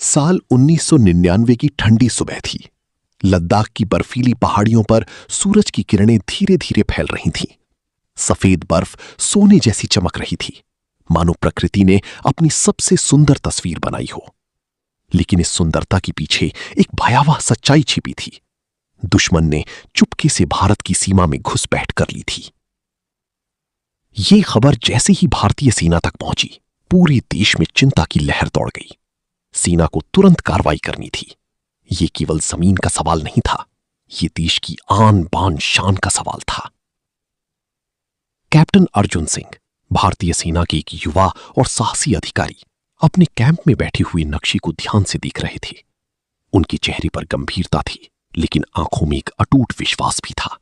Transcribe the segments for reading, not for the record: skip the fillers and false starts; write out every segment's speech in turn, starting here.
साल 1999 की ठंडी सुबह थी। लद्दाख की बर्फीली पहाड़ियों पर सूरज की किरणें धीरे धीरे फैल रही थीं। सफेद बर्फ सोने जैसी चमक रही थी, मानो प्रकृति ने अपनी सबसे सुंदर तस्वीर बनाई हो। लेकिन इस सुंदरता के पीछे एक भयावह सच्चाई छिपी थी। दुश्मन ने चुपके से भारत की सीमा में घुसपैठ कर ली थी। ये खबर जैसे ही भारतीय सेना तक पहुंची, पूरे देश में चिंता की लहर दौड़ गई। सेना को तुरंत कार्रवाई करनी थी। यह केवल जमीन का सवाल नहीं था, यह देश की आन बान शान का सवाल था। कैप्टन अर्जुन सिंह, भारतीय सेना के एक युवा और साहसी अधिकारी, अपने कैंप में बैठे हुए नक्शे को ध्यान से देख रहे थे। उनके चेहरे पर गंभीरता थी, लेकिन आंखों में एक अटूट विश्वास भी था।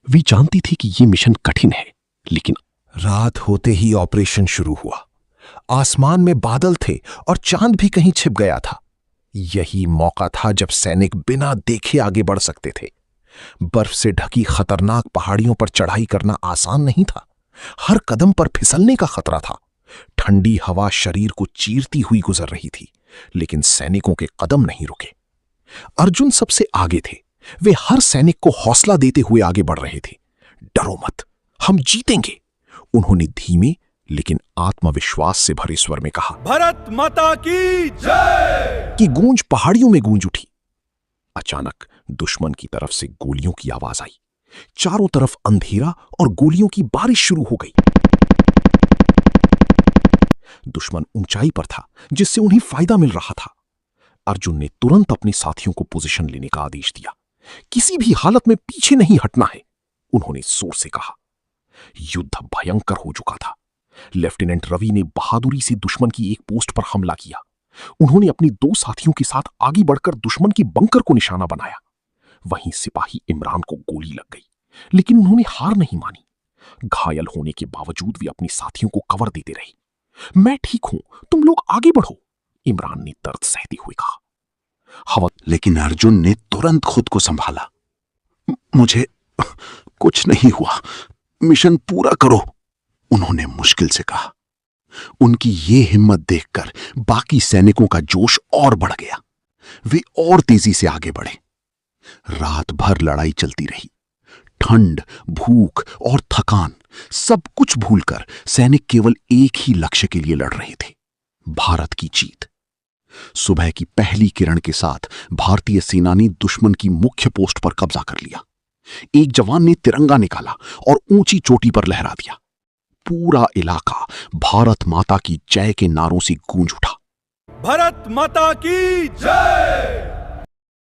वे जानती थी कि यह मिशन कठिन है, लेकिन रात होते ही ऑपरेशन शुरू हुआ। आसमान में बादल थे और चांद भी कहीं छिप गया था। यही मौका था जब सैनिक बिना देखे आगे बढ़ सकते थे। बर्फ से ढकी खतरनाक पहाड़ियों पर चढ़ाई करना आसान नहीं था। हर कदम पर फिसलने का खतरा था। ठंडी हवा शरीर को चीरती हुई गुजर रही थी, लेकिन सैनिकों के कदम नहीं रुके। अर्जुन सबसे आगे थे। वे हर सैनिक को हौसला देते हुए आगे बढ़ रहे थे। डरो मत, हम जीतेंगे, उन्होंने धीमे लेकिन आत्मविश्वास से भरे स्वर में कहा। भारत माता की जय की गूंज पहाड़ियों में गूंज उठी। अचानक दुश्मन की तरफ से गोलियों की आवाज आई। चारों तरफ अंधेरा और गोलियों की बारिश शुरू हो गई। दुश्मन ऊंचाई पर था, जिससे उन्हें फायदा मिल रहा था। अर्जुन ने तुरंत अपने साथियों को पोजीशन लेने का आदेश दिया। किसी भी हालत में पीछे नहीं हटना है, उन्होंने जोर से कहा। युद्ध भयंकर हो चुका था। लेफ्टिनेंट रवि ने बहादुरी से दुश्मन की एक पोस्ट पर हमला किया। उन्होंने अपने दो साथियों के साथ आगे बढ़कर दुश्मन की बंकर को निशाना बनाया। वहीं सिपाही इमरान को गोली लग गई, लेकिन उन्होंने हार नहीं मानी। घायल होने के बावजूद वे अपने साथियों को कवर देते रहे। मैं ठीक हूं, तुम लोग आगे बढ़ो, इमरान ने दर्द सहते हुए कहा। लेकिन अर्जुन ने तुरंत खुद को संभाला। मुझे कुछ नहीं हुआ, मिशन पूरा करो, उन्होंने मुश्किल से कहा। उनकी ये हिम्मत देखकर बाकी सैनिकों का जोश और बढ़ गया। वे और तेजी से आगे बढ़े। रात भर लड़ाई चलती रही। ठंड, भूख और थकान सब कुछ भूलकर सैनिक केवल एक ही लक्ष्य के लिए लड़ रहे थे, भारत की जीत। सुबह की पहली किरण के साथ भारतीय सेना ने दुश्मन की मुख्य पोस्ट पर कब्जा कर लिया। एक जवान ने तिरंगा निकाला और ऊंची चोटी पर लहरा दिया। पूरा इलाका भारत माता की जय के नारों से गूंज उठा। भारत माता की जय।